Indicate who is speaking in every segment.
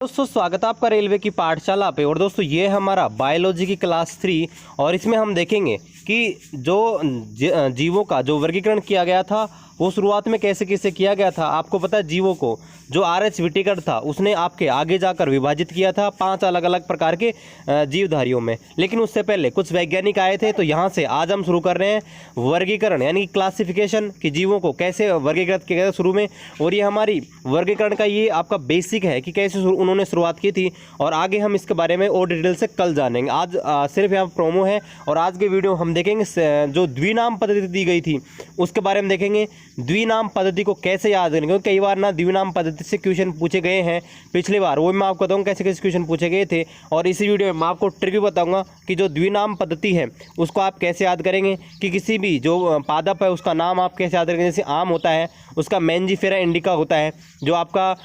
Speaker 1: दोस्तों स्वागत है आपका रेलवे की पाठशाला पे। और दोस्तों ये हमारा बायोलॉजी की क्लास 3 और इसमें हम देखेंगे कि जो जीवों का जो वर्गीकरण किया गया था वो शुरुआत में कैसे कैसे किया गया था। आपको पता है जीवों को जो आर.एच. व्हिटेकर था उसने आपके आगे जाकर विभाजित किया था 5 अलग अलग प्रकार के जीवधारियों में। लेकिन उससे पहले कुछ वैज्ञानिक आए थे, तो यहाँ से आज हम शुरू कर रहे हैं वर्गीकरण यानी क्लासिफिकेशन कि जीवों को कैसे वर्गीकृत किया गया शुरू में। और ये हमारी वर्गीकरण का ये आपका बेसिक है कि कैसे उन्होंने शुरुआत की थी, और आगे हम इसके बारे में और डिटेल से कल जानेंगे। आज सिर्फ यहाँ प्रोमो है और आज के वीडियो हम देखेंगे जो द्विनाम पद्धति दी गई थी उसके बारे में देखेंगे। द्विनाम पद्धति को कैसे याद करेंगे, क्योंकि कई बार ना द्विनाम पद्धति से क्वेश्चन पूछे गए हैं पिछली बार, वो मैं आपको बताऊंगा कैसे कैसे क्वेश्चन पूछे गए थे। और इसी वीडियो में मैं आपको ट्रिक भी बताऊंगा कि जो द्विनाम पद्धति है उसको आप कैसे याद करेंगे, कि किसी भी जो पादप है उसका नाम आप कैसे याद करेंगे। जैसे आम होता है उसका मैंजीफेरा इंडिका होता है, जो आपका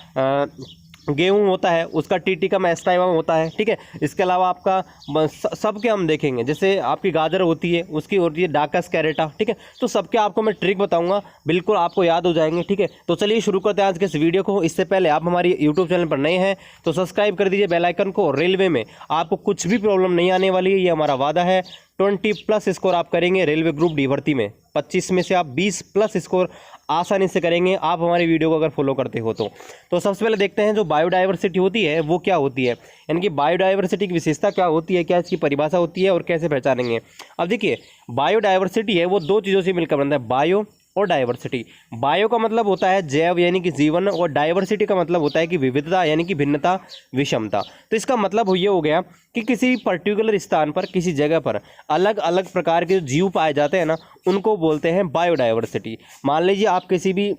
Speaker 1: गेहूं होता है उसका टिटिकम एस्टाइवम होता है, ठीक है। इसके अलावा आपका सबके हम देखेंगे, जैसे आपकी गाजर होती है उसकी होती है डाकस कैरेटा, ठीक है। तो सबके आपको मैं ट्रिक बताऊंगा, बिल्कुल आपको याद हो जाएंगे, ठीक है। तो चलिए शुरू करते हैं आज के इस वीडियो को। इससे पहले आप हमारी यूट्यूब चैनल पर नए हैं तो सब्सक्राइब कर दीजिए बेल आइकन को। रेलवे में आपको कुछ भी प्रॉब्लम नहीं आने वाली है, ये हमारा वादा है। 20+ स्कोर आप करेंगे रेलवे ग्रुप डी भर्ती में, 25 में से आप 20+ स्कोर आसानी से करेंगे आप हमारी वीडियो को अगर फॉलो करते हो तो सबसे पहले देखते हैं जो बायोडाइवर्सिटी होती है वो क्या होती है, यानी कि बायोडाइवर्सिटी की विशेषता क्या होती है, क्या इसकी परिभाषा होती है और कैसे पहचानेंगे। अब देखिए बायोडाइवर्सिटी है वो दो चीज़ों से मिलकर बनता है, बायो और डाइवर्सिटी। बायो का मतलब होता है जैव यानी कि जीवन, और डाइवर्सिटी का मतलब होता है कि विविधता यानी कि भिन्नता विषमता। तो इसका मतलब ये हो गया कि किसी पर्टिकुलर स्थान पर किसी जगह पर अलग अलग प्रकार के जो जीव पाए जाते हैं ना उनको बोलते हैं बायोडाइवर्सिटी। मान लीजिए आप किसी भी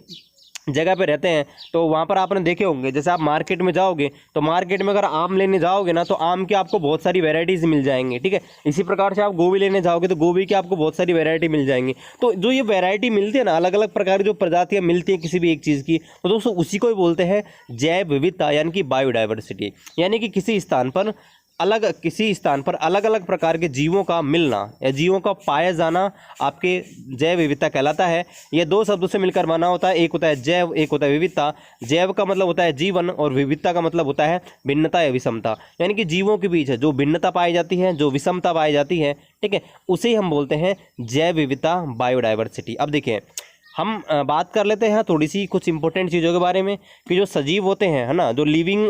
Speaker 1: जगह पे रहते हैं तो वहाँ पर आपने देखे होंगे, जैसे आप मार्केट में जाओगे तो मार्केट में अगर आम लेने जाओगे ना तो आम की आपको बहुत सारी वैरायटीज़ मिल जाएंगी, ठीक है। इसी प्रकार से आप गोभी लेने जाओगे तो गोभी की आपको बहुत सारी वैरायटी मिल जाएंगी। तो जो ये वैरायटी मिलती है ना, अलग अलग प्रकार की जो प्रजातियाँ मिलती हैं किसी भी एक चीज़ की, तो दोस्तों उसी को ही बोलते हैं जैव विविधता यानी कि बायोडाइवर्सिटी। यानी कि किसी स्थान पर अलग अलग प्रकार के जीवों का मिलना या जीवों का पाया जाना आपके जैव विविधता कहलाता है। ये दो शब्दों से मिलकर बना होता है, एक होता है जैव, एक होता है विविधता। जैव का मतलब होता है जीवन और विविधता का मतलब होता है भिन्नता या विषमता, यानी कि जीवों के बीच जो भिन्नता पाई जाती है, जो विषमता पाई जाती है, ठीक है, उसे हम बोलते हैं जैव विविधता बायोडाइवर्सिटी। अब देखिए हम बात कर लेते हैं थोड़ी सी कुछ इंपॉर्टेंट चीज़ों के बारे में कि जो सजीव होते हैं, है ना, जो लिविंग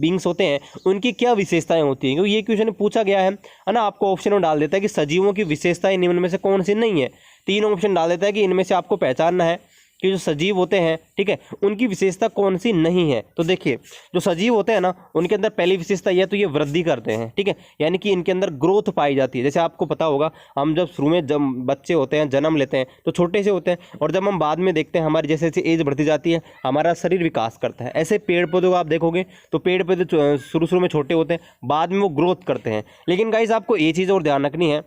Speaker 1: बींग्स होते हैं उनकी क्या विशेषताएं होती हैं, क्योंकि ये क्वेश्चन पूछा गया है ना। आपको ऑप्शन में डाल देता है कि सजीवों की विशेषताएं निम्न में से कौन सी नहीं है। 3 ऑप्शन डाल देता है कि इनमें से आपको पहचानना है कि जो सजीव होते हैं, ठीक है, उनकी विशेषता कौन सी नहीं है। तो देखिए जो सजीव होते हैं ना उनके अंदर पहली विशेषता यह है तो ये वृद्धि करते हैं, ठीक है, यानी कि इनके अंदर ग्रोथ पाई जाती है। जैसे आपको पता होगा हम जब शुरू में जब बच्चे होते हैं जन्म लेते हैं तो छोटे से होते हैं, और जब हम बाद में देखते हैं हमारी जैसे जैसे एज बढ़ती जाती है हमारा शरीर विकास करता है। ऐसे पेड़ पौधों को आप देखोगे तो पेड़ पौधे शुरू में छोटे होते हैं, बाद में वो ग्रोथ करते हैं। लेकिन गाइस आपको ये चीज़ और ध्यान रखनी है,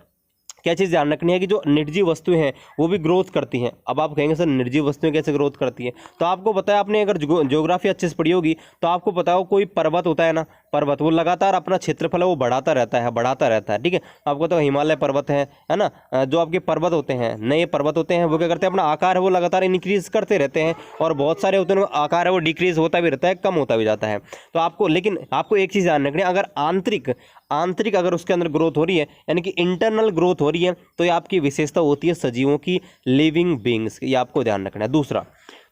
Speaker 1: क्या चीज़ ध्यान रखनी है कि जो निर्जीव वस्तुएं हैं वो भी ग्रोथ करती हैं। अब आप कहेंगे सर निर्जीव वस्तुएं कैसे ग्रोथ करती हैं, तो आपको पता है, आपने अगर ज्योग्राफी अच्छे से पढ़ी होगी तो आपको पता हो कोई पर्वत होता है ना, पर्वत वो लगातार अपना क्षेत्रफल है वो बढ़ाता रहता है, ठीक है। आपको तो हिमालय पर्वत है ना, जो आपके पर्वत होते हैं, नए पर्वत होते हैं, वो क्या करते हैं अपना आकार है वो लगातार इंक्रीज करते रहते हैं, और बहुत सारे होते हैं आकार है वो डिक्रीज होता भी रहता है, कम होता भी जाता है। तो आपको लेकिन आपको एक चीज़ ध्यान रखनी है, अगर आंतरिक अगर उसके अंदर ग्रोथ हो रही है यानी कि इंटरनल ग्रोथ हो रही है तो ये आपकी विशेषता होती है सजीवों की लिविंग बींग्स, ये आपको ध्यान रखना है।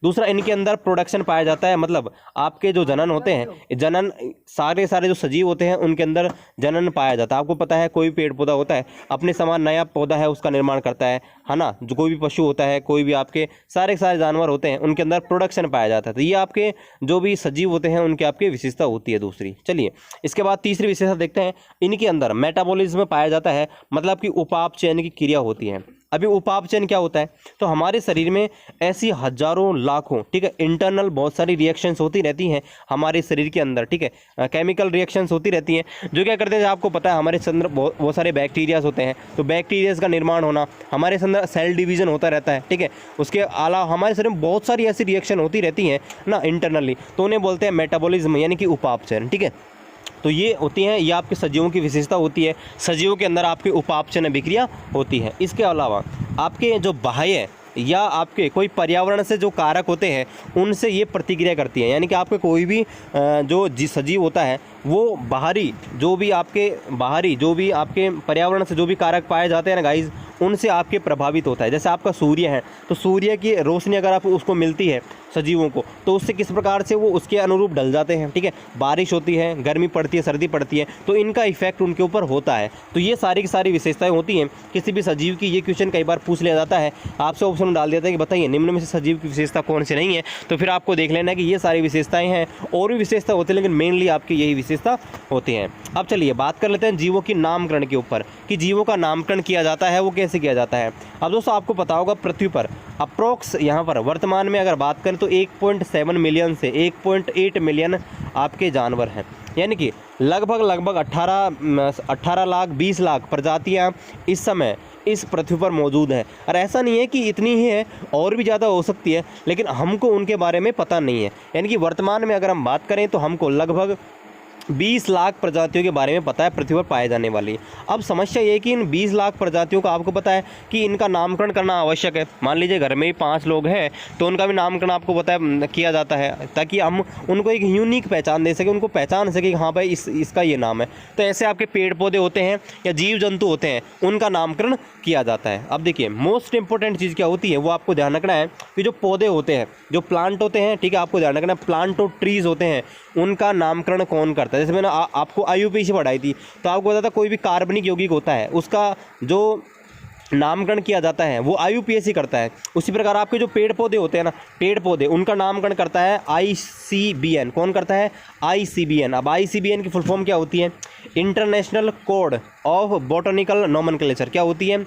Speaker 1: दूसरा इनके अंदर प्रोडक्शन पाया जाता है, मतलब आपके जो जनन होते हैं, जनन सारे जो सजीव होते हैं उनके अंदर जनन पाया जाता है। आपको पता है कोई पेड़ पौधा होता है अपने समान नया पौधा है उसका निर्माण करता है ना, जो कोई भी पशु होता है, कोई भी आपके सारे जानवर होते हैं उनके अंदर प्रोडक्शन पाया जाता है। तो ये आपके जो भी सजीव होते हैं उनके आपके विशेषता होती है दूसरी। चलिए इसके बाद तीसरी विशेषता देखते हैं, इनके अंदर मेटाबॉलिज्म पाया जाता है, मतलब कि उपापचयन की क्रिया होती है। अभी उपापचयन क्या होता है, तो हमारे शरीर में ऐसी हजारों लाखों, ठीक है, इंटरनल बहुत सारी रिएक्शंस होती रहती हैं हमारे शरीर के अंदर, ठीक है, केमिकल रिएक्शंस होती रहती हैं जो क्या करते हैं, आपको पता है हमारे अंदर बहुत सारे बैक्टीरियाज होते हैं, तो बैक्टीरियाज का निर्माण होना, हमारे अंदर सेल डिवीजन होता रहता है, ठीक है। उसके अलावा हमारे शरीर में बहुत सारी ऐसी रिएक्शन होती रहती हैं ना इंटरनली, तो उन्हें बोलते हैं मेटाबॉलिज्म यानी कि उपापचयन, ठीक है। तो ये होती हैं, ये आपके सजीवों की विशेषता होती है, सजीवों के अंदर आपकी उपापचयन अभिक्रिया होती है। इसके अलावा आपके जो बाह्य या आपके कोई पर्यावरण से जो कारक होते हैं उनसे ये प्रतिक्रिया करती है। यानी कि आपके कोई भी जो सजीव होता है वो बाहरी जो भी आपके पर्यावरण से जो भी कारक पाए जाते हैं ना गाइज, उनसे आपके प्रभावित होता है। जैसे आपका सूर्य है तो सूर्य की रोशनी अगर आप उसको मिलती है सजीवों को तो उससे किस प्रकार से वो उसके अनुरूप ढल जाते हैं। ठीक है, बारिश होती है, गर्मी पड़ती है, सर्दी पड़ती है, तो इनका इफेक्ट उनके ऊपर होता है। तो ये सारी की सारी विशेषताएं होती हैं किसी भी सजीव की। ये क्वेश्चन कई बार पूछ लिया जाता है, आपसे ऑप्शन में डाल देता है कि बताइए निम्न में से सजीव की विशेषता कौन सी नहीं है। तो फिर आपको देख लेना है कि ये सारी विशेषताएं हैं, और भी विशेषता होती है लेकिन मेनली आपकी यही विशेषता होती हैं। अब चलिए बात कर लेते हैं जीवों की नामकरण के ऊपर, कि जीवों का नामकरण किया जाता है वो कैसे किया जाता है। अब दोस्तों आपको पता होगा पृथ्वी पर अप्रोक्स यहाँ पर वर्तमान में अगर बात करें तो 1.7 मिलियन से 1.8 मिलियन आपके जानवर हैं। यानी कि लगभग 18 लाख 20 लाख प्रजातियाँ इस समय इस पृथ्वी पर मौजूद हैं। और ऐसा नहीं है कि इतनी ही है, और भी ज़्यादा हो सकती है, लेकिन हमको उनके बारे में पता नहीं है। यानी कि वर्तमान में अगर हम बात करें तो हमको लगभग 20 लाख प्रजातियों के बारे में पता है पृथ्वी पर पाए जाने वाली। अब समस्या ये है कि इन 20 लाख प्रजातियों का आपको पता है कि इनका नामकरण करना आवश्यक है। मान लीजिए घर में ही 5 लोग हैं तो उनका भी नामकरण आपको पता है किया जाता है, ताकि हम उनको एक यूनिक पहचान दे सकें, उनको पहचान सके कि हाँ भाई इसका ये नाम है। तो ऐसे आपके पेड़ पौधे होते हैं या जीव जंतु होते हैं, उनका नामकरण किया जाता है। अब देखिए मोस्ट इंपॉर्टेंट चीज़ क्या होती है वो आपको ध्यान रखना है कि जो पौधे होते हैं, जो प्लांट होते हैं, ठीक है, आपको ध्यान रखना है प्लांट और ट्रीज होते हैं, उनका नामकरण कौन करता है। जैसे मैंने आपको IUPAC पढ़ाई थी तो आपको पता था कोई भी कार्बनिक यौगिक होता है उसका जो नामकरण किया जाता है वो IUPAC करता है। उसी प्रकार आपके जो पेड़ पौधे होते हैं ना, पेड़ पौधे, उनका नामकरण करता है ICBN। कौन करता है? ICBN। अब ICBN की फुल फॉर्म क्या होती है? International code of botanical nomenclature. क्या होती है?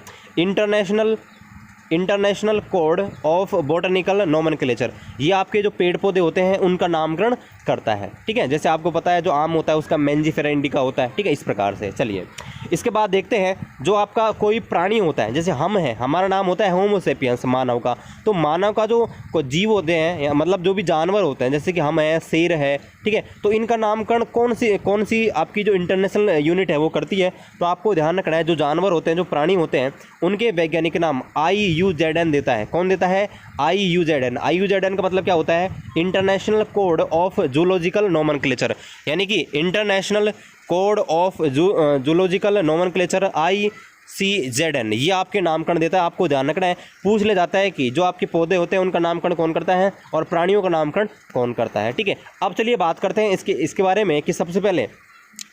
Speaker 1: International code of botanical nomenclature. ये आपके जो पेड़ पौधे होते हैं उनका नामकरण करता है। ठीक है, जैसे आपको पता है जो आम होता है उसका मैंजीफेरा इंडिका होता है। ठीक है, इस प्रकार से। चलिए इसके बाद देखते हैं जो आपका कोई प्राणी होता है, जैसे हम हैं, हमारा नाम होता है होमोसेपियंस, मानव का। तो मानव का जो जीव होते हैं, मतलब जो भी जानवर होते हैं, जैसे कि हम हैं, शेर है, ठीक है, तो इनका नामकरण कौन सी आपकी जो इंटरनेशनल यूनिट है वो करती है। तो आपको ध्यान रखना है जो जानवर होते हैं, जो प्राणी होते हैं, उनके वैज्ञानिक नाम IUCN देता है। कौन देता है? IUCN। IUCN का मतलब क्या होता है? International code of zoological nomenclature. यानी कि international code of zoological nomenclature IUCN, ये आपके नामकरण देता है। आपको ध्यान रखना है, पूछ ले जाता है कि जो आपके पौधे होते हैं उनका नामकरण कौन करता है और प्राणियों का नामकरण कौन करता है। ठीक है, अब चलिए बात करते हैं इसके बारे में कि सबसे पहले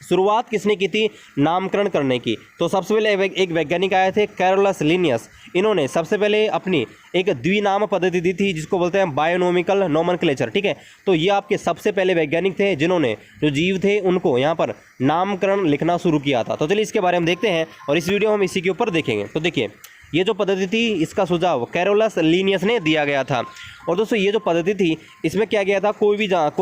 Speaker 1: शुरुआत किसने की थी नामकरण करने की। तो सबसे पहले एक वैज्ञानिक आए थे, कैरोलस लिनियस। इन्होंने सबसे पहले अपनी एक द्विनाम पद्धति दी थी जिसको बोलते हैं बायोनोमिकल नोमेनक्लेचर। ठीक है, तो ये आपके सबसे पहले वैज्ञानिक थे जिन्होंने जो जीव थे उनको यहाँ पर नामकरण लिखना शुरू किया था। तो चलिए इसके बारे में देखते हैं और इस वीडियो में हम इसी के ऊपर देखेंगे। तो देखिए ये जो पद्धति थी इसका सुझाव कैरोलस लिनियस ने दिया गया था। और दोस्तों ये जो पद्धति थी इसमें क्या गया था, कोई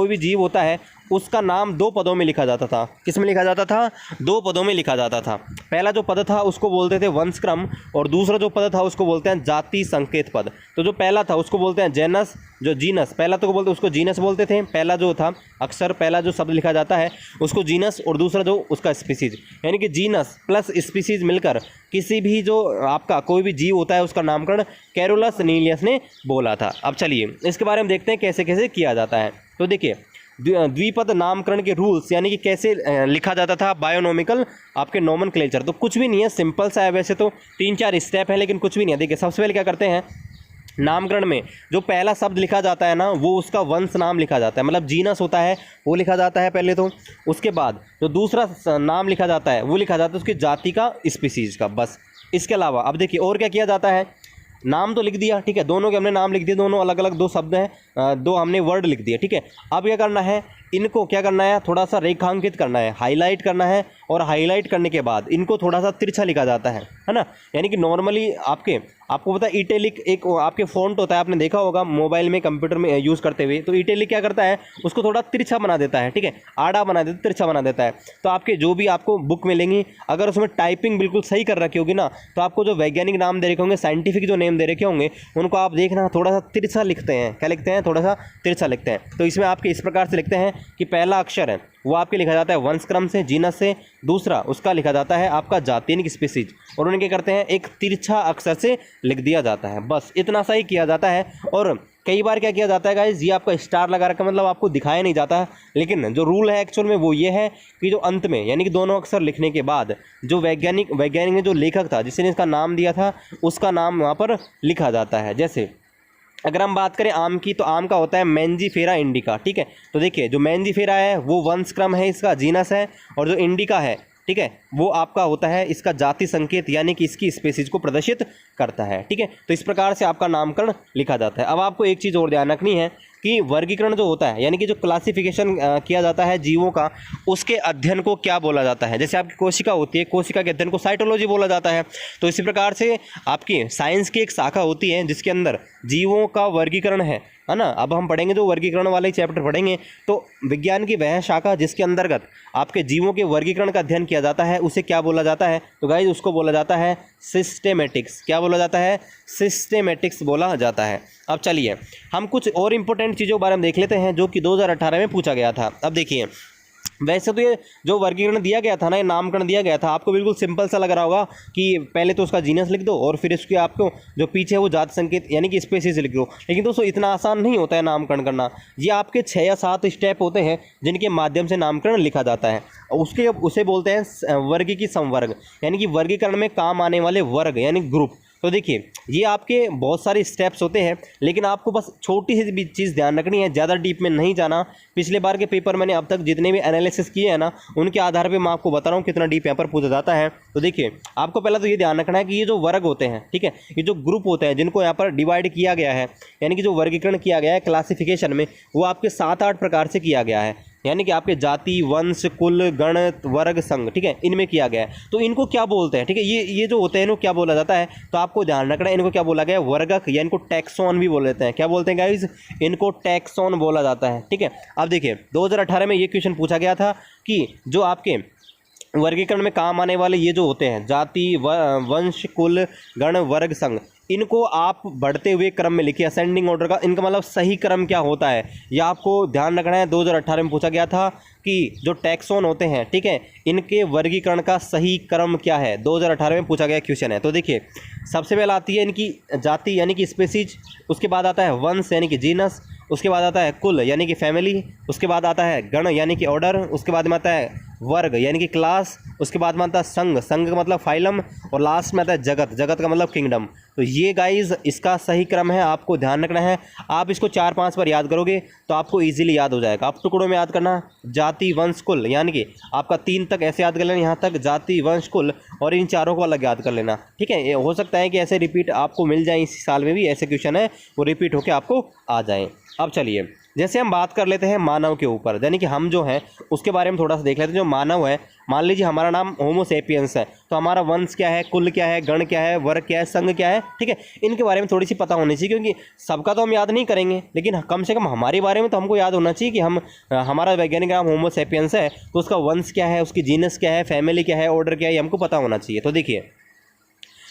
Speaker 1: भी जीव होता है उसका नाम 2 पदों में लिखा जाता था। किस में लिखा जाता था? 2 पदों में लिखा जाता था। पहला जो पद था उसको बोलते थे वंशक्रम, और दूसरा जो पद था उसको बोलते हैं जाति संकेत पद। तो जो पहला था उसको बोलते हैं जेनस, जो जीनस, पहला तो बोलते उसको जीनस बोलते थे। पहला जो था अक्सर पहला जो शब्द लिखा जाता है उसको जीनस, और दूसरा जो उसका स्पीसीज, यानी कि जीनस प्लस स्पीसीज मिलकर किसी भी जो आपका कोई भी जीव होता है उसका नामकरण कैरोलस लिनियस ने बोला था। अब चलिए इसके बारे में देखते हैं कैसे कैसे किया जाता है। तो देखिए द्विपद नामकरण के रूल्स, यानी कि कैसे लिखा जाता था बायोनोमिकल आपके नोमेनक्लेचर। तो कुछ भी नहीं है, सिंपल सा है। वैसे तो 3-4 स्टेप है लेकिन कुछ भी नहीं है। देखिए सबसे पहले क्या करते हैं, नामकरण में जो पहला शब्द लिखा जाता है ना वो उसका वंश नाम लिखा जाता है, मतलब जीनस होता है वो लिखा जाता है पहले तो। उसके बाद जो दूसरा नाम लिखा जाता है वो लिखा जाता है उसकी जाति का, स्पीसीज का, बस। इसके अलावा अब देखिए और क्या किया जाता है, नाम तो लिख दिया, ठीक है, दोनों के हमने नाम लिख दिए, दोनों अलग अलग 2 शब्द हैं, 2 हमने वर्ड लिख दिए। ठीक है, अब क्या करना है, इनको क्या करना है, थोड़ा सा रेखांकित करना है, हाईलाइट करना है, और हाईलाइट करने के बाद इनको थोड़ा सा तिरछा लिखा जाता है ना। यानी कि नॉर्मली आपको पता है इटैलिक एक आपके फ़ॉन्ट होता है, आपने देखा होगा मोबाइल में कंप्यूटर में यूज़ करते हुए। तो इटैलिक क्या करता है, उसको थोड़ा तिरछा बना देता है। ठीक है, आड़ा बना देता है, तिरछा बना देता है। तो आपके जो भी आपको बुक मिलेंगी अगर उसमें टाइपिंग बिल्कुल सही कर रखी होगी ना, तो आपको जो वैज्ञानिक नाम दे रखे होंगे, साइंटिफिक जो नेम दे रखे होंगे, उनको आप देखना थोड़ा सा तिरछा लिखते हैं। क्या लिखते हैं? थोड़ा सा तिरछा लिखते हैं। तो इसमें आपके इस प्रकार से लिखते हैं कि पहला अक्षर है वो आपके लिखा जाता है वंशक्रम से, जीनस से। दूसरा उसका लिखा जाता है आपका जाति यानी कि स्पीसीज, और उन्हें क्या करते हैं एक तिरछा अक्षर से लिख दिया जाता है। बस इतना सा ही किया जाता है। और कई बार क्या किया जाता है गाइस, ये आपका स्टार लगा रखा मतलब आपको दिखाया नहीं जाता है, लेकिन जो रूल है एक्चुअल में वो ये है कि जो अंत में यानी कि दोनों अक्षर लिखने के बाद जो वैज्ञानिक ने जो लेखक था जिसने इसका नाम दिया था उसका नाम वहाँ पर लिखा जाता है। जैसे अगर हम बात करें आम की, तो आम का होता है मैंजीफेरा इंडिका, ठीक है। तो देखिए जो मैंजीफेरा है वो वंशक्रम है, इसका जीनस है, और जो इंडिका है, ठीक है, वो आपका होता है इसका जाति संकेत यानी कि इसकी स्पीसीज को प्रदर्शित करता है, ठीक है। तो इस प्रकार से आपका नामकरण लिखा जाता है। अब आपको एक चीज़ और ध्यान रखनी है कि वर्गीकरण जो होता है यानी कि जो क्लासिफिकेशन किया जाता है जीवों का, उसके अध्ययन को क्या बोला जाता है। जैसे आपकी कोशिका होती है, कोशिका के अध्ययन को साइटोलॉजी बोला जाता है। तो इसी प्रकार से आपकी साइंस की एक शाखा होती है जिसके अंदर जीवों का वर्गीकरण है ना। अब हम पढ़ेंगे जो वर्गीकरण वाले चैप्टर पढ़ेंगे, तो विज्ञान की वह शाखा जिसके अंतर्गत आपके जीवों के वर्गीकरण का अध्ययन किया जाता है उसे क्या बोला जाता है, तो गाइस उसको बोला जाता है सिस्टेमेटिक्स। क्या बोला जाता है? सिस्टेमेटिक्स बोला जाता है। अब चलिए हम कुछ और इंपॉर्टेंट चीज़ों के बारे में देख लेते हैं जो कि 2018 में पूछा गया था। अब देखिए वैसे तो ये जो वर्गीकरण दिया गया था ना, ये नामकरण दिया गया था, आपको बिल्कुल सिंपल सा लग रहा होगा कि पहले तो उसका जीनस लिख दो और फिर इसके आपको जो पीछे है वो जाति संकेत यानी कि स्पेसीज लिख दो। लेकिन दोस्तों इतना आसान नहीं होता है नामकरण करना। ये आपके 6 या 7 स्टेप होते हैं जिनके माध्यम से नामकरण लिखा जाता है। उसे बोलते हैं वर्ग की संवर्ग, यानी कि वर्गीकरण में काम आने वाले वर्ग यानी ग्रुप। तो देखिए ये आपके बहुत सारे स्टेप्स होते हैं, लेकिन आपको बस छोटी सी भी चीज़ ध्यान रखनी है, ज़्यादा डीप में नहीं जाना। पिछले बार के पेपर मैंने अब तक जितने भी एनालिसिस किए हैं ना, उनके आधार पे मैं आपको बता रहा हूँ कितना डीप यहाँ पर पूछा जाता है। तो देखिए आपको पहला तो ये ध्यान रखना है कि ये जो वर्ग होते हैं, ठीक है, ये जो ग्रुप होते हैं जिनको यहाँ पर डिवाइड किया गया है, यानी कि जो वर्गीकरण किया गया है क्लासिफिकेशन में, वो आपके 7-8 प्रकार से किया गया है। यानी कि आपके जाति, वंश, कुल, गण, वर्ग, संघ, ठीक है, इनमें किया गया है। तो इनको क्या बोलते हैं, ठीक है, ये जो होते हैं इनको क्या बोला जाता है, तो आपको ध्यान रखना है इनको क्या बोला गया है, वर्गक, या इनको टैक्सॉन भी बोल देते हैं। क्या बोलते हैं गाइज? इनको टैक्सॉन बोला जाता है, ठीक है। अब देखिए 2018 में ये क्वेश्चन पूछा गया था कि जो आपके वर्गीकरण में काम आने वाले ये जो होते हैं जाति, वंश, कुल, गण, वर्ग, संघ, इनको आप बढ़ते हुए क्रम में लिखिए, असेंडिंग ऑर्डर का। इनका मतलब सही क्रम क्या होता है यह आपको ध्यान रखना है। 2018 में पूछा गया था कि जो टैक्सोन होते हैं, ठीक है, इनके वर्गीकरण का सही क्रम क्या है, 2018 में पूछा गया क्वेश्चन है। तो देखिए सबसे पहले आती है इनकी जाति यानी कि स्पेसीज, उसके बाद आता है वंश यानी कि जीनस, उसके बाद आता है कुल यानी कि फैमिली, उसके बाद आता है गण यानी कि ऑर्डर, उसके बाद में आता है वर्ग यानी कि क्लास, उसके बाद में आता है संघ, संघ का मतलब फाइलम, और लास्ट में आता है जगत, जगत का मतलब किंगडम। तो ये गाइज इसका सही क्रम है, आपको ध्यान रखना है। आप इसको 4-5 बार याद करोगे तो आपको इजीली याद हो जाएगा। आप टुकड़ों में याद करना, जाति, वंश, कुल, यानी कि आपका 3 तक ऐसे याद कर लेना, यहाँ तक जाति, वंश, कुल, और इन चारों को अलग याद कर लेना, ठीक है। हो सकता है कि ऐसे रिपीट आपको मिल जाए, इस साल में भी ऐसे क्वेश्चन है वो रिपीट होकर आपको आ जाए। अब चलिए जैसे हम बात कर लेते हैं मानव के ऊपर, यानी कि हम जो हैं उसके बारे में थोड़ा सा देख लेते हैं। जो मानव है, मान लीजिए हमारा नाम होमो सेपियंस है, तो हमारा वंश क्या है, कुल क्या है, गण क्या है, वर्ग क्या है, संघ क्या है, ठीक है, इनके बारे में थोड़ी सी पता होनी चाहिए, क्योंकि सबका तो हम याद नहीं करेंगे, लेकिन कम से कम हमारे बारे में तो हमको याद होना चाहिए कि हमारा वैज्ञानिक नाम होमो सेपियंस है, तो उसका वंश क्या है, उसकी जीनस क्या है, फैमिली क्या है, ऑर्डर क्या है, हमको पता होना चाहिए। तो देखिए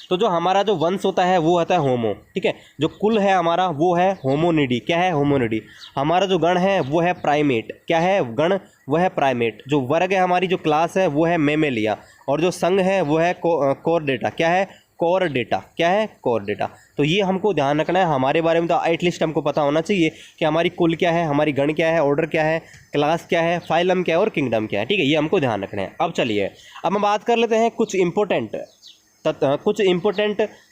Speaker 1: तो जो हमारा जो वंश होता है वो होता है होमो, ठीक है। जो कुल है हमारा वो है होमोनिडी, क्या है, होमोनिडी। हमारा जो गण है वो है प्राइमेट, क्या है गण, वो है प्राइमेट। जो वर्ग है, हमारी जो क्लास है वो है मेमेलिया, और जो संघ है वो है कोरडेटा, क्या है, कोरडेटा, क्या है, कोरडेटा। तो ये हमको ध्यान रखना है। हमारे बारे में तो एटलीस्ट हमको पता होना चाहिए कि हमारी कुल क्या है, हमारी गण क्या है, ऑर्डर क्या है, क्लास क्या है, फाइलम क्या है और किंगडम क्या है, ठीक है, ये हमको ध्यान रखना है। अब चलिए अब हम बात कर लेते हैं कुछ इंपॉर्टेंट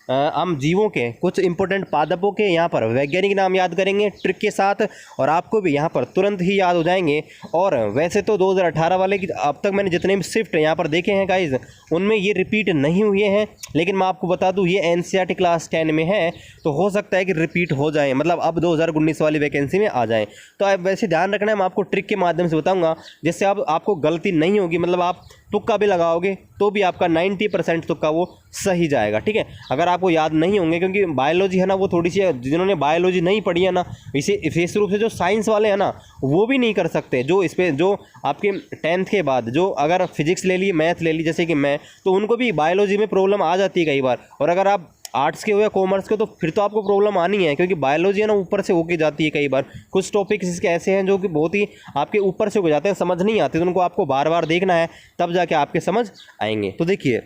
Speaker 1: हम जीवों के कुछ इंपॉर्टेंट पादपों के यहाँ पर वैज्ञानिक नाम याद करेंगे ट्रिक के साथ, और आपको भी यहाँ पर तुरंत ही याद हो जाएंगे। और वैसे तो 2018 वाले की अब तक मैंने जितने भी शिफ्ट यहाँ पर देखे हैं गाइज, उनमें ये रिपीट नहीं हुए हैं, लेकिन मैं आपको बता दूँ ये एनसीईआरटी क्लास 10 में है, तो हो सकता है कि रिपीट हो जाए, मतलब अब 2019 वाली वैकेंसी में आ जाए। तो आप वैसे ध्यान रखना है, मैं आपको ट्रिक के माध्यम से बताऊँगा, जिससे आपको गलती नहीं होगी, मतलब आप तुक्का भी लगाओगे तो भी आपका 90% तुक्का वो सही जाएगा, ठीक है। अगर आपको याद नहीं होंगे, क्योंकि बायोलॉजी है ना वो थोड़ी सी, जिन्होंने बायोलॉजी नहीं पढ़ी है ना, इसे विशेष रूप से जो साइंस वाले हैं ना वो भी नहीं कर सकते। जो इस पर जो आपके 10th के बाद जो अगर फिजिक्स ले ली, मैथ ले ली, जैसे कि मैं, तो उनको भी बायोलॉजी में प्रॉब्लम आ जाती है कई बार। और अगर आप आर्ट्स के हो या कॉमर्स के, तो फिर तो आपको प्रॉब्लम आनी है, क्योंकि बायोलॉजी है ना ऊपर से होके जाती है कई बार। कुछ टॉपिक्स इसके ऐसे हैं जो कि बहुत ही आपके ऊपर से हो जाते हैं, समझ नहीं आते, तो उनको आपको बार बार देखना है, तब जाके आपके समझ आएंगे। तो देखिए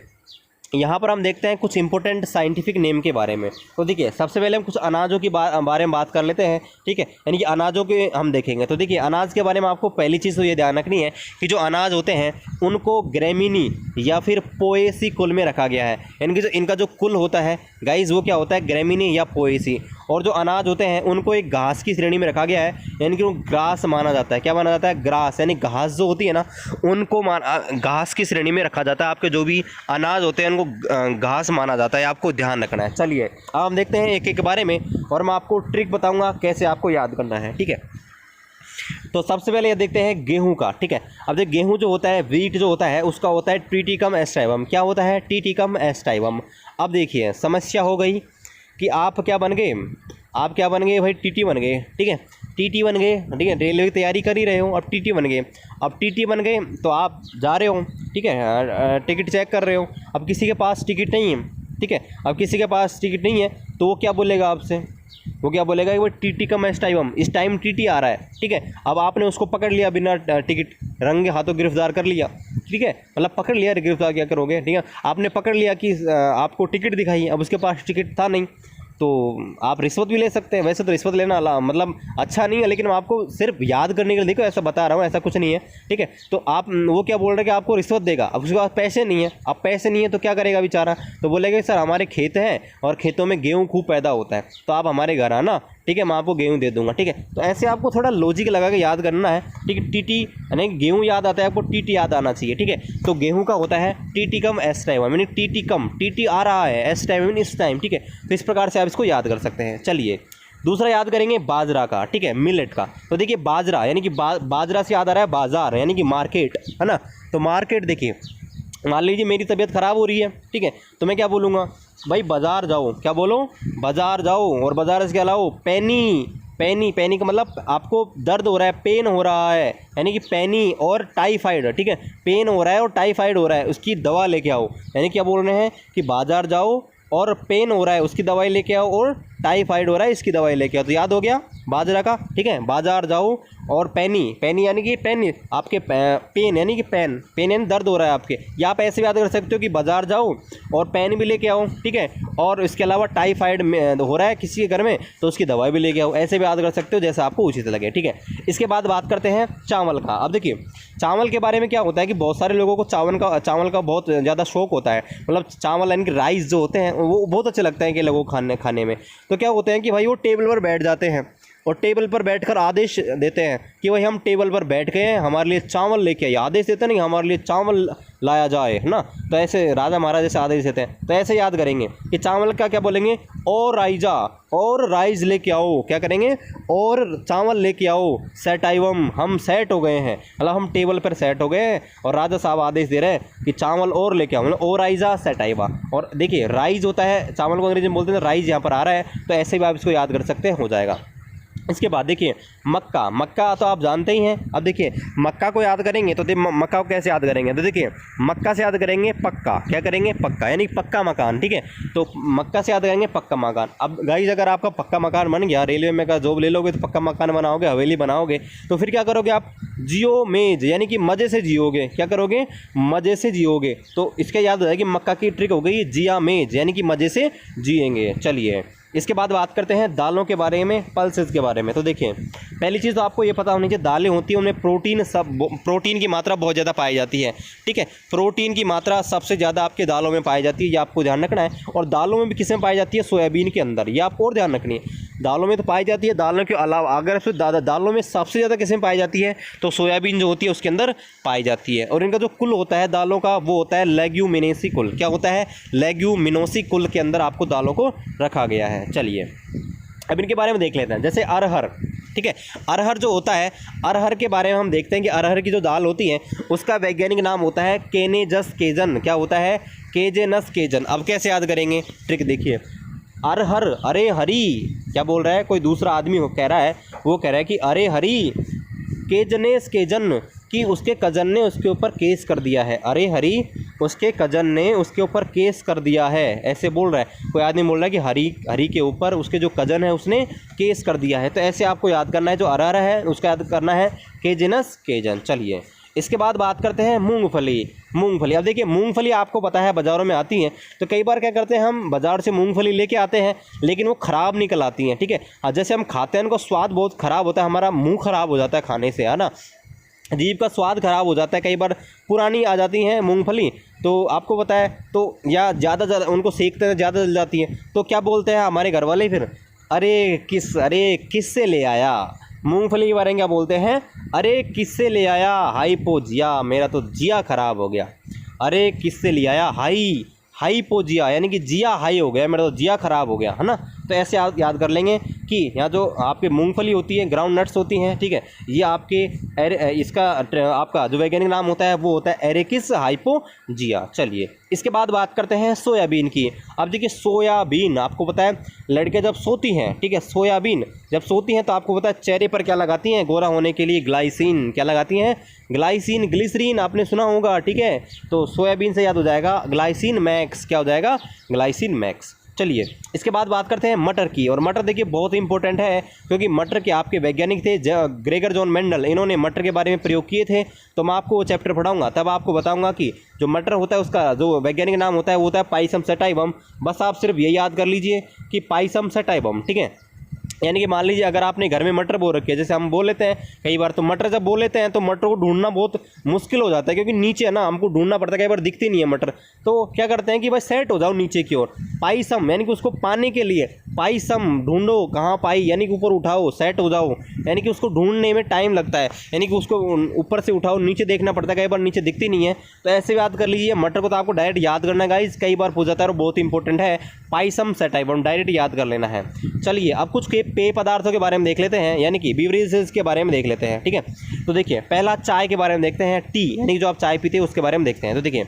Speaker 1: यहाँ पर हम देखते हैं कुछ इंपॉर्टेंट साइंटिफिक नेम के बारे में। तो देखिए सबसे पहले हम कुछ अनाजों की बारे में बात कर लेते हैं, ठीक है, यानी कि अनाजों के हम देखेंगे। तो देखिए अनाज के बारे में आपको पहली चीज़ तो ये ध्यान रखनी है कि जो अनाज होते हैं उनको ग्रेमिनी या फिर पोएसी कुल में रखा गया है, यानी कि जो इनका जो कुल होता है गाइज वो क्या होता है, ग्रेमिनी या पोएसी। और जो अनाज होते हैं उनको एक घास की श्रेणी में रखा गया है, यानी कि वो ग्रास माना जाता है। क्या माना जाता है, ग्रास, यानी घास जो होती है ना उनको घास की श्रेणी में रखा जाता है। आपके जो भी अनाज होते हैं उनको घास माना जाता है, आपको ध्यान रखना है। चलिए अब हम देखते हैं एक एक के बारे में, और मैं आपको ट्रिक बताऊंगा कैसे आपको याद करना है, ठीक है। तो सबसे पहले ये देखते हैं गेहूं का, ठीक है। अब देख गेहूं जो होता है, वीट जो होता है, उसका होता है ट्रिटिकम एस्टाइवम। क्या होता है, ट्रिटिकम एस्टाइवम। अब देखिए समस्या हो गई कि आप क्या बन गए, आप क्या बन गए भाई, टीटी बन गए, ठीक है, टीटी बन गए, ठीक है, रेलवे की तैयारी कर ही रहे हो, अब टीटी बन गए। अब टीटी बन गए तो आप जा रहे हो, ठीक है, टिकट चेक कर रहे हो। अब किसी के पास टिकट नहीं है, ठीक है, अब किसी के पास टिकट नहीं है तो वो क्या बोलेगा आपसे, वो क्या बोलेगा कि वो टीटी कम एस टाइम, इस टाइम टीटी आ रहा है, ठीक है। अब आपने उसको पकड़ लिया बिना टिकट, रंगे हाथों गिरफ्तार कर लिया, ठीक है, मतलब पकड़ लिया, गिरफ्तार क्या करोगे, ठीक है, आपने पकड़ लिया कि आपको टिकट दिखाई, अब उसके पास टिकट था नहीं, तो आप रिश्वत भी ले सकते हैं। वैसे तो रिश्वत लेना मतलब अच्छा नहीं है, लेकिन मैं आपको सिर्फ याद करने के लिए देखो ऐसा बता रहा हूँ, ऐसा कुछ नहीं है, ठीक है। तो आप वो क्या बोल रहे हैं कि आपको रिश्वत देगा, अब उसके पास पैसे नहीं है, अब पैसे नहीं है तो क्या करेगा बेचारा, तो बोलेगा सर हमारे खेत हैं और खेतों में गेहूँ खूब पैदा होता है, तो आप हमारे घर आना, ठीक है, मैं आपको गेहूँ दे दूंगा, ठीक है। तो ऐसे आपको थोड़ा लॉजिक लगा के याद करना है, ठीक है। टीटी यानी गेहूँ याद आता है आपको, टीटी याद आना चाहिए, ठीक है। तो गेहूँ का होता है टीटी कम एस टाइम, यानी टीटी कम, टीटी आ रहा है, एस टाइम मीन इस टाइम, ठीक है। तो इस प्रकार से आप इसको याद कर सकते हैं। चलिए दूसरा याद करेंगे बाजरा का, ठीक है, मिलेट का। तो देखिए बाजरा यानी कि बाजरा से याद आ रहा है बाजार, यानी कि मार्केट, है ना। तो मार्केट देखिए, मान लीजिए मेरी तबीयत ख़राब हो रही है, ठीक है, तो मैं क्या बोलूँगा भाई, बाज़ार जाओ, क्या बोलो, बाज़ार जाओ, और बाज़ार से क्या लाओ, पैनी, पैनी, पैनी का मतलब आपको दर्द हो रहा है, पेन हो रहा है, यानी कि पैनी, और टाइफाइड, ठीक है, पेन हो रहा है और टाइफाइड हो रहा है, उसकी दवा लेके आओ, यानी क्या बोल रहे हैं कि बाज़ार जाओ और पेन हो रहा है उसकी दवाई लेके आओ, और टाइफाइड हो रहा है इसकी दवाई लेके आओ। तो याद हो गया बाजरा का, ठीक है, बाजार जाओ और पैनी, पैनी यानी कि पेन, आपके पेन यानी कि पेन, पेन यानी दर्द हो रहा है आपके, या आप ऐसे याद कर सकते हो कि बाजार जाओ और पेन भी लेके आओ, ठीक है, और इसके अलावा टाइफाइड हो रहा है किसी के घर में तो उसकी दवाई भी लेके आओ, ऐसे भी याद कर सकते हो जैसा आपको उचित लगे, ठीक है। इसके बाद बात करते हैं चावल का। अब देखिए चावल के बारे में क्या होता है कि बहुत सारे लोगों को चावल का बहुत ज़्यादा शौक होता है, मतलब चावल यानी कि राइस जो होते हैं वो बहुत अच्छे लगते हैं कि लोगों को खाने में। तो क्या होते हैं कि भाई वो टेबल पर बैठ जाते हैं और टेबल पर बैठकर आदेश देते हैं कि भाई हम टेबल पर बैठ गए हैं, हमारे लिए चावल लेके आइए, आदेश देते नहीं, हमारे लिए चावल लाया जाए, है ना। तो ऐसे राजा महाराजा से आदेश देते हैं, तो ऐसे याद करेंगे कि चावल का क्या बोलेंगे, और राइजा, और राइज लेके आओ, क्या करेंगे, और चावल लेके आओ, सेटाइवम, हम सेट हो गए हैं, मतलब हम टेबल पर सेट हो गए हैं और राजा साहब आदेश दे रहे हैं कि चावल और लेके आओ, मतलब और राइजा सेटाइवा। और देखिए राइज होता है, चावल को अंग्रेजी में बोलते हैं, राइज यहाँ पर आ रहा है, तो ऐसे भी आप इसको याद कर सकते हैं, हो जाएगा। इसके बाद देखिए मक्का, मक्का तो आप जानते ही हैं। अब देखिए मक्का को याद करेंगे तो मक्का को कैसे याद करेंगे, तो देखिए मक्का से याद करेंगे पक्का, क्या करेंगे, पक्का, यानी पक्का मकान, ठीक है। तो मक्का से याद करेंगे पक्का मकान। अब गाइस अगर आपका पक्का मकान बन गया, रेलवे में का जॉब ले लोगे तो पक्का मकान बनाओगे, हवेली बनाओगे, तो फिर क्या करोगे आप, जियो मेज, यानी कि मज़े से जियोगे, क्या करोगे, मज़े से जियोगे। तो इसका याद हो जाएगी मक्का की ट्रिक हो गई जिया मेज, यानी कि मज़े से जिएंगे। चलिए इसके बाद बात करते हैं दालों के बारे में, पल्सेस के बारे में। तो देखिए पहली चीज़ तो आपको ये पता होनी चाहिए, दालें होती हैं उनमें प्रोटीन की मात्रा बहुत ज़्यादा पाई जाती है, ठीक है, प्रोटीन की मात्रा सबसे ज़्यादा आपके दालों में पाई जाती है, ये आपको ध्यान रखना है। और दालों में भी किस में पाई जाती है, सोयाबीन के अंदर, ये आपको और ध्यान रखनी है। दालों में तो पाई जाती है, दालों के अलावा अगर फिर दालों में सबसे ज़्यादा किस में पाई जाती है, तो सोयाबीन जो होती है उसके अंदर पाई जाती है। और इनका जो कुल होता है दालों का, वो होता है लेग्यूमिनेसी कुल। क्या होता है, लेग्यूमिनोसी कुल के अंदर आपको दालों को रखा गया है। चलिए अब इनके बारे में देख लेते हैं। जैसे अरहर, ठीक है, अरहर जो होता है, अरहर के बारे में हम देखते हैं कि अरहर की जो दाल होती है उसका वैज्ञानिक नाम होता है केनेजस केजन। क्या होता है, केजेनस केजन। अब कैसे याद करेंगे, ट्रिक देखिए, अरहर, अरे हरी, क्या बोल रहा है, कोई दूसरा आदमी हो कह रहा है, वो कह रहा है कि अरे हरी, केजनेस केजन, कि उसके कज़न ने उसके ऊपर केस कर दिया है, अरे हरी उसके कजन ने उसके ऊपर केस कर दिया है, ऐसे बोल रहा है। कोई आदमी बोल रहा है कि हरी के ऊपर उसके जो कजन है उसने केस कर दिया है। तो ऐसे आपको याद करना है, जो अरहर है उसका याद करना है केजिनस केजन। चलिए इसके बाद बात करते हैं मूंगफली। अब देखिए मूंगफली आपको पता है बाज़ारों में आती हैं, तो कई बार क्या करते हैं हम बाज़ार से मूंगफली लेके आते हैं लेकिन वो ख़राब निकल आती हैं, ठीक है। जैसे हम खाते हैं उनको स्वाद बहुत ख़राब होता है, हमारा मुंह ख़राब हो जाता है खाने से, है ना, जीभ का स्वाद ख़राब हो जाता है। कई बार पुरानी आ जाती हैं मूंगफली, तो आपको पता है, तो या ज़्यादा उनको सेकते हैं ज़्यादा जल जाती हैं, तो क्या बोलते हैं हमारे घर वाले फिर, अरे किससे ले आया। मूंगफली के बारे में क्या बोलते हैं, अरे किससे ले आया हाइपोजिया, मेरा तो जिया ख़राब हो गया। अरे किससे ले आया हाइपोजिया, यानी कि जिया हाई हो गया, मेरा तो जिया ख़राब हो गया, है ना। तो ऐसे आप याद कर लेंगे कि यहाँ जो आपके मूंगफली होती है, ग्राउंड नट्स होती हैं, ठीक है, ये आपके इसका आपका जो वैज्ञानिक नाम होता है वो होता है एरेकिस हाइपोजिया। चलिए इसके बाद बात करते हैं सोयाबीन की। अब देखिए सोयाबीन, आपको पता है लड़के जब सोती हैं, ठीक है, सोयाबीन जब सोती हैं तो आपको पता है चेहरे पर क्या लगाती हैं गोरा होने के लिए, ग्लाइसिन। क्या लगाती हैं, ग्लाइसिन, ग्लिसरीन आपने सुना होगा, ठीक है। तो सोयाबीन से याद हो जाएगा ग्लाइसिन मैक्स, क्या हो जाएगा, ग्लाइसिन मैक्स। चलिए इसके बाद बात करते हैं मटर की। और मटर देखिए बहुत इंपॉर्टेंट है, क्योंकि मटर के आपके वैज्ञानिक थे ग्रेगर जॉन मेंडल, इन्होंने मटर के बारे में प्रयोग किए थे। तो मैं आपको वो चैप्टर पढ़ाऊंगा, तब आपको बताऊंगा कि जो मटर होता है उसका जो वैज्ञानिक नाम होता है वो होता है पाइसम सटाइवम। बस आप सिर्फ ये याद कर लीजिए कि पाइसम सटाइवम, ठीक है। यानी कि मान लीजिए अगर आपने घर में मटर बो रखी है, जैसे हम बोल लेते हैं कई बार, तो मटर जब बोल लेते हैं तो मटर को ढूंढना बहुत मुश्किल हो जाता है, क्योंकि नीचे है ना हमको ढूंढना पड़ता है, कई बार दिखती नहीं है मटर। तो क्या करते हैं कि भाई सेट हो जाओ नीचे की ओर, पाइसम यानी कि उसको पाने के लिए पाइसम ढूंढो, कहाँ पाई यानी कि ऊपर उठाओ, सेट हो जाओ, यानी कि उसको ढूंढने में टाइम लगता है, यानी कि उसको ऊपर से उठाओ, नीचे देखना पड़ता है, कई बार नीचे दिखती नहीं है। तो ऐसे याद कर लीजिए, मटर को तो आपको डायरेक्ट याद करना है गाइस, कई बार पूछ जाता है और बहुत इंपॉर्टेंट है, पाइसम सटाइवम डायरेक्ट याद कर लेना है। चलिए अब कुछ के पेय पदार्थों के बारे में देख लेते हैं, यानी कि बेवरेजेस के बारे में देख लेते हैं, ठीक है। तो देखिए पहला चाय के बारे में देखते हैं, टी यानी कि जो आप चाय पीते हैं उसके बारे में देखते हैं। तो देखिए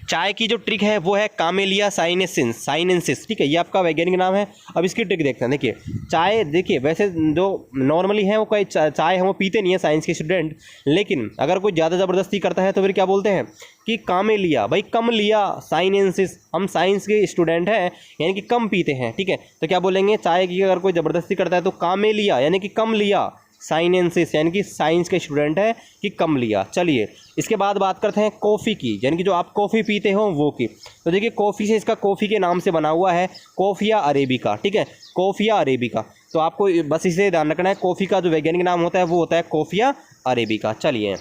Speaker 1: चाय की जो ट्रिक है वो है कामेलिया साइनेंसिस, ठीक है, ये आपका वैज्ञानिक नाम है। अब इसकी ट्रिक देखते हैं। देखिए चाय, देखिए वैसे जो नॉर्मली है वो कोई चाय है वो पीते नहीं है साइंस के स्टूडेंट, लेकिन अगर कोई ज़्यादा ज़बरदस्ती करता है तो फिर क्या बोलते हैं कि कामेलिया, भाई कम लिया साइनेंसिस, हम साइंस के स्टूडेंट हैं यानी कि कम पीते हैं, ठीक है। तो क्या बोलेंगे, चाय की अगर कोई ज़बरदस्ती करता है तो कामेलिया यानी कि कम लिया, साइनेंसिस यानी कि साइंस के स्टूडेंट है कि कम लिया। चलिए इसके बाद बात करते हैं कॉफ़ी की, यानी कि जो आप कॉफ़ी पीते हो वो की। तो देखिए कॉफ़ी से, इसका कॉफ़ी के नाम से बना हुआ है कॉफ़िया अरेबिका, ठीक है, कॉफ़िया अरेबिका। तो आपको बस इसे ध्यान रखना है, कॉफ़ी का जो वैज्ञानिक नाम होता है वो होता है कॉफ़िया अरेबिका। चलिए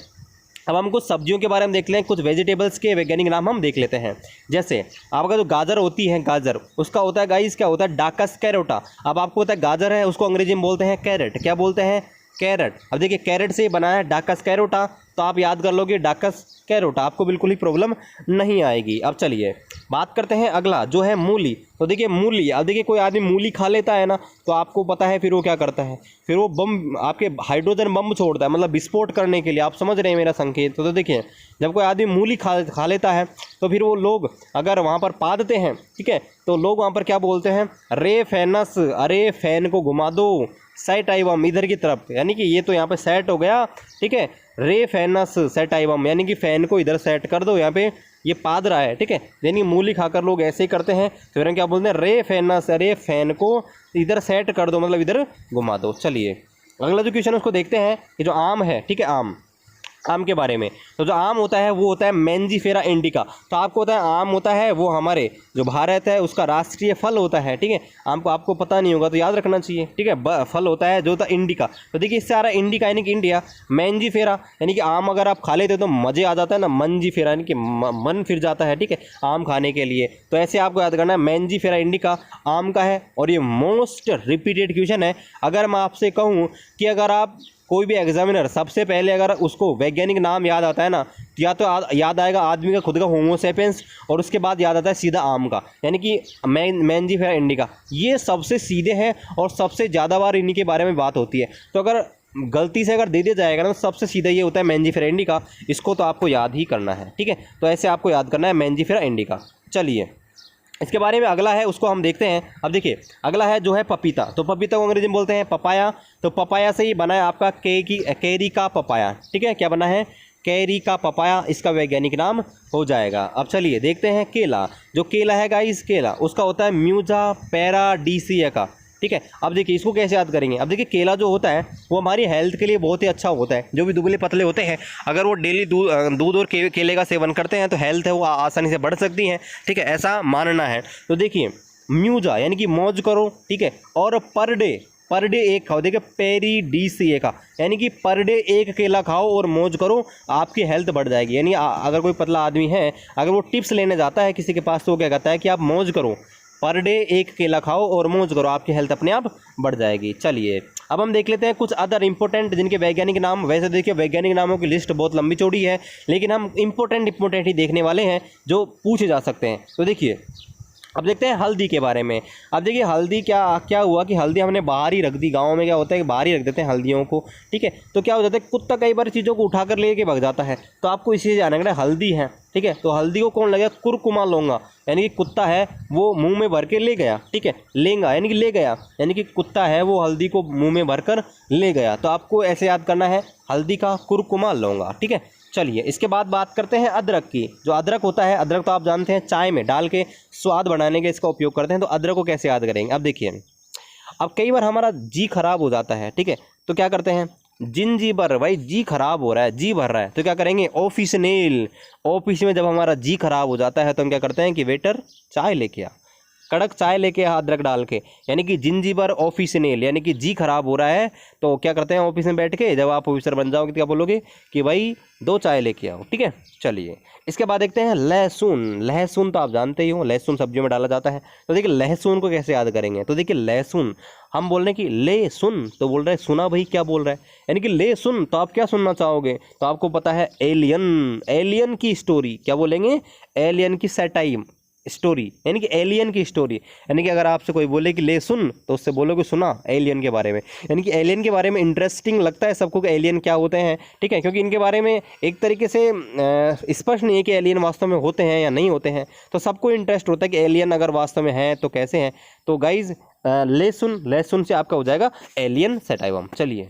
Speaker 1: अब हम कुछ सब्जियों के बारे में देख लें, कुछ वेजिटेबल्स के वैज्ञानिक नाम हम देख लेते हैं। जैसे आपका जो गाजर होती है, गाजर उसका होता है गाइस, क्या होता है, डाकस कैरोटा। अब आपको पता है गाजर है उसको अंग्रेजी में बोलते हैं कैरेट, क्या बोलते हैं, कैरेट। अब देखिए कैरेट से बना है डाकस कैरोटा, तो आप याद कर लोगे डाकस कैरोटा, आपको बिल्कुल ही प्रॉब्लम नहीं आएगी। अब चलिए बात करते हैं अगला जो है मूली। तो देखिए मूली, अब देखिए कोई आदमी मूली खा लेता है ना, तो आपको पता है फिर वो क्या करता है, फिर वो बम, आपके हाइड्रोजन बम छोड़ता है, मतलब विस्फोट करने के लिए। आप समझ रहे हैं मेरा संकेत। तो देखिए जब कोई आदमी मूली खा लेता है तो फिर वो लोग अगर वहाँ पर पा देते हैं, ठीक है, तो लोग वहाँ पर क्या बोलते हैं, रे फैनस, अरे फैन को घुमा दो, सेटाइवम इधर की तरफ, यानी कि ये तो यहाँ पे सेट हो गया, ठीक है, रे फैनस सेटाइवम यानी कि फैन को इधर सेट कर दो, यहाँ पे ये पाद रहा है, ठीक है। यानी मूली खाकर लोग ऐसे ही करते हैं, तो फिर हम क्या बोलते हैं, रे फैनस, अरे फैन को इधर सेट कर दो, मतलब इधर घुमा दो। चलिए अगला जो क्वेश्चन उसको देखते हैं, ये जो आम है, ठीक है, आम के बारे में। तो जो आम होता है वो होता है मैंजीफेरा इंडिका। तो आपको होता है आम होता है वो हमारे जो भारत है उसका राष्ट्रीय फल होता है, ठीक है। आम को आपको पता नहीं होगा तो याद रखना चाहिए, ठीक है। फल होता है जो होता है इंडिका। तो देखिए इससे आ रहा है इंडिका यानी कि इंडिया, मैंजीफेरा यानी कि आम अगर आप खा लेते हो तो मज़े आ जाता है ना, मंजीफेरा यानी कि मन फिर जाता है, ठीक है, आम खाने के लिए। तो ऐसे आपको याद करना है, मैंजीफेरा इंडिका आम का है। और ये मोस्ट रिपीटेड क्वेश्चन है। अगर मैं आपसे कहूँ कि अगर आप कोई भी एग्जामिनर सबसे पहले अगर उसको वैज्ञानिक नाम याद आता है ना, तो या तो याद आएगा आदमी का खुद का होमो सेपियंस, और उसके बाद याद आता है सीधा आम का, यानी कि मैंजीफेरा इंडिका। ये सबसे सीधे हैं और सबसे ज़्यादा बार इन्हीं के बारे में बात होती है। तो अगर गलती से अगर दे दिया जाएगा ना, तो सबसे सीधा ये होता है मैंजीफेरा इंडिका, इसको तो आपको याद ही करना है, ठीक है। तो ऐसे आपको याद करना है मैंजीफेरा इंडिका। चलिए इसके बारे में अगला है उसको हम देखते हैं। अब देखिए अगला है जो है पपीता। तो पपीता को अंग्रेजी में बोलते हैं पपाया। तो पपाया से ही बना है आपका कैरी का पपाया, ठीक है, क्या बना है, कैरी का पपाया इसका वैज्ञानिक नाम हो जाएगा। अब चलिए देखते हैं केला। जो केला है गाइस, केला उसका होता है म्यूजा पैराडीसिया। ठीक है, अब देखिए इसको कैसे याद करेंगे। अब देखिए केला जो होता है वो हमारी हेल्थ के लिए बहुत ही अच्छा होता है। जो भी दुबले पतले होते हैं अगर वो डेली दूध और केले का सेवन करते हैं तो हेल्थ है वो आसानी से बढ़ सकती है। ठीक है, ऐसा मानना है। तो देखिए म्यूजा यानी कि मौज करो। ठीक है, और पर डे एक खाओ। देखिए पेरीडीसीए का यानी कि पर डे एक केला खाओ और मौज करो, आपकी हेल्थ बढ़ जाएगी। यानी अगर कोई पतला आदमी है, अगर वो टिप्स लेने जाता है किसी के पास, तो वो क्या कहता है कि आप मौज करो, पर डे एक केला खाओ और मौज करो, आपकी हेल्थ अपने आप बढ़ जाएगी। चलिए अब हम देख लेते हैं कुछ अदर इंपॉर्टेंट जिनके वैज्ञानिक नाम। वैसे देखिए वैज्ञानिक नामों की लिस्ट बहुत लंबी चौड़ी है, लेकिन हम इंपॉर्टेंट ही देखने वाले हैं जो पूछे जा सकते हैं। तो देखिए अब देखते हैं हल्दी के बारे में। अब देखिए हल्दी क्या हुआ कि हल्दी हमने बाहर ही रख दी। गाँव में क्या होता है कि बाहर ही रख देते हैं हल्दियों को। ठीक है, तो क्या हो जाता है कुत्ता कई बार चीज़ों को उठाकर लेके भाग जाता है, तो आपको इसी से जानना है हल्दी है। ठीक है, तो हल्दी को कौन लगेगा, कुरकुमा लौंगा, यानी कि कुत्ता है वो मुंह में भर के ले गया। ठीक है, लेंगा यानी कि ले गया, यानी कि कुत्ता है वो हल्दी को मुंह में भरकर ले गया। तो आपको ऐसे याद करना है हल्दी का कुरकुमा लौंगा। ठीक है, चलिए इसके बाद बात करते हैं अदरक की। जो अदरक होता है, अदरक तो आप जानते हैं चाय में डाल के स्वाद बढ़ाने के इसका उपयोग करते हैं। तो अदरक को कैसे याद करेंगे। अब देखिए अब कई बार हमारा जी खराब हो जाता है। ठीक है, तो क्या करते हैं, जिंजीबर, भाई जी खराब हो रहा है, जी भर रहा है, तो क्या करेंगे, ऑफिसनेल। ऑफिस में जब हमारा जी खराब हो जाता है तो हम क्या करते हैं कि वेटर चाय लेके आ, कड़क चाय लेके अदरक डाल के, यानी कि जिंजीबर ऑफिसनेल, यानी कि जी खराब हो रहा है तो क्या करते हैं ऑफिस में बैठ के, जब आप ऑफिसर बन जाओगे तो क्या बोलोगे कि भाई 2 चाय लेके आओ। ठीक है, चलिए इसके बाद देखते हैं लहसुन। लहसुन तो आप जानते ही हो, लहसुन सब्जियों में डाला जाता है। तो देखिए लहसुन को कैसे याद करेंगे। तो देखिए लहसुन हम बोल रहे हैं कि ले सुन, तो बोल रहे हैं सुना भाई क्या बोल रहा है, यानी कि ले सुन, तो आप क्या सुनना चाहोगे। तो आपको पता है एलियन, एलियन की स्टोरी, क्या बोलेंगे, एलियन की सैटाइम स्टोरी, यानी कि एलियन की स्टोरी। यानी कि अगर आपसे कोई बोले कि ले सुन, तो उससे बोलोगे सुना एलियन के बारे में। यानी कि एलियन के बारे में इंटरेस्टिंग लगता है सबको कि एलियन क्या होते हैं। ठीक है, क्योंकि इनके बारे में एक तरीके से स्पष्ट नहीं है कि एलियन वास्तव में होते हैं या नहीं होते हैं। तो सबको इंटरेस्ट होता है कि एलियन अगर वास्तव में हैं तो कैसे हैं। तो गाइज लहसुन से आपका हो जाएगा एलियन सैटाइवम। चलिए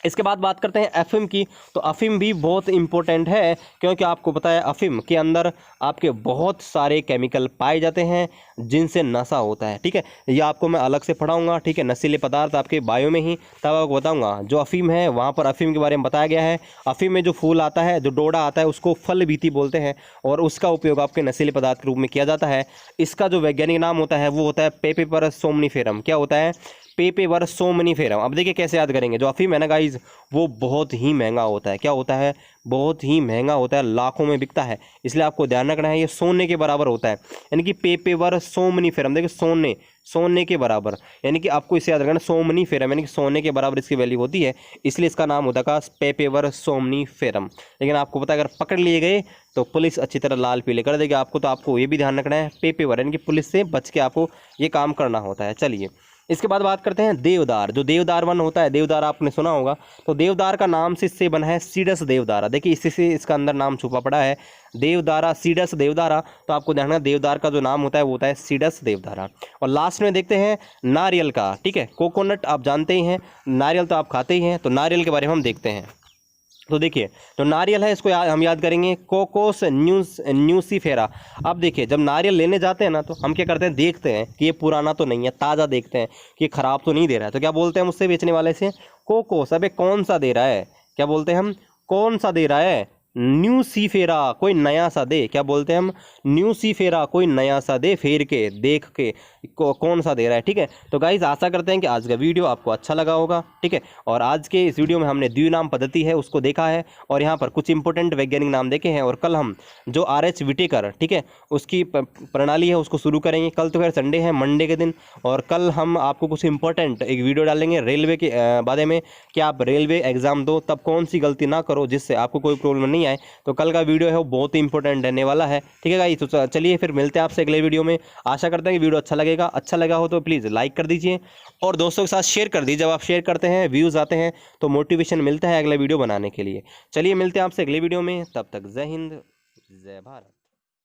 Speaker 1: इसके बाद बात करते हैं अफीम की। तो अफीम भी बहुत इंपॉर्टेंट है, क्योंकि आपको पता है अफीम के अंदर आपके बहुत सारे केमिकल पाए जाते हैं जिनसे नशा होता है। ठीक है, ये आपको मैं अलग से पढ़ाऊंगा। ठीक है, नशीले पदार्थ आपके बायो में ही तब आपको बताऊंगा। जो अफीम है वहाँ पर अफीम के बारे में बताया गया है। अफीम में जो फूल आता है, जो डोडा आता है, उसको फल बीती बोलते हैं और उसका उपयोग आपके नशीले पदार्थ के रूप में किया जाता है। इसका जो वैज्ञानिक नाम होता है वो होता है पेपिपरस सोमनीफेरम। क्या होता है, पेपेवर सोमनीफेरम। अब देखिए कैसे याद करेंगे। जो अफीम है ना गाइज वो बहुत ही महंगा होता है। क्या होता है, बहुत ही महंगा होता है, लाखों में बिकता है। इसलिए आपको ध्यान रखना है ये सोने के बराबर होता है, यानी कि पेपेवर सोमनीफेरम। देखिए सोने के बराबर, यानी कि आपको इसे याद रखना सोमनीफेरम, यानी कि सोने के बराबर इसकी वैल्यू होती है, इसलिए इसका नाम होता है पेपेवर सोमनीफेरम। लेकिन आपको पता है अगर पकड़ लिए गए तो पुलिस अच्छी तरह लाल पीले कर देगी आपको। तो आपको ये भी ध्यान रखना है पेपेवर, यानी कि पुलिस से बच के आपको ये काम करना होता है। चलिए इसके बाद बात करते हैं देवदार। जो देवदार वन होता है, देवदार आपने सुना होगा। तो देवदार का नाम से इससे बना है सीडस देवदारा। देखिए इससे से इसका अंदर नाम छुपा पड़ा है देवदारा, सीडस देवदारा। तो आपको ध्यान रखना देवदार का जो नाम होता है वो होता है सीडस देवदारा। और लास्ट में देखते हैं नारियल का। ठीक है, कोकोनट आप जानते ही हैं, नारियल तो आप खाते ही हैं। तो नारियल के बारे में हम देखते हैं। तो देखिए जो नारियल है इसको हम याद करेंगे कोकोस न्यूसीफेरा। अब देखिए जब नारियल लेने जाते हैं ना तो हम क्या करते हैं, देखते हैं कि ये पुराना तो नहीं है, ताज़ा देखते हैं कि ये ख़राब तो नहीं दे रहा है। तो क्या बोलते हैं मुझसे बेचने वाले से, कोकोस, अबे कौन सा दे रहा है, क्या बोलते हैं हम, कौन सा दे रहा है, न्यूसीफेरा, कोई नया सा दे। क्या बोलते हैं हम, न्यूसीफेरा, कोई नया सा दे, फेर के देख के कौन सा दे रहा है। ठीक है, तो गाइस आशा करते हैं कि आज का वीडियो आपको अच्छा लगा होगा। ठीक है, और आज के इस वीडियो में हमने द्विनाम पद्धति है उसको देखा है और यहाँ पर कुछ इंपॉर्टेंट वैज्ञानिक नाम देखे हैं। और कल हम जो RH विटेकर, ठीक है, उसकी प्रणाली है उसको शुरू करेंगे। कल तो खैर संडे है, मंडे के दिन, और कल हम आपको कुछ इंपॉर्टेंट एक वीडियो डालेंगे रेलवे के बारे में कि आप रेलवे एग्जाम दो तब कौन सी गलती ना करो जिससे आपको कोई प्रॉब्लम नहीं आए। तो कल का वीडियो है वो बहुत ही इंपॉर्टेंट रहने वाला है। ठीक है गाइस, तो चलिए फिर मिलते हैं आपसे अगले वीडियो में। आशा करते हैं कि वीडियो अच्छा लगा हो तो प्लीज़ लाइक कर दीजिए और दोस्तों के साथ शेयर कर दीजिए। जब आप शेयर करते हैं व्यूज़ आते हैं तो मोटिवेशन मिलता है अगला वीडियो बनाने के लिए। चलिए मिलते हैं आपसे अगले वीडियो में, तब तक जय हिंद जय भारत।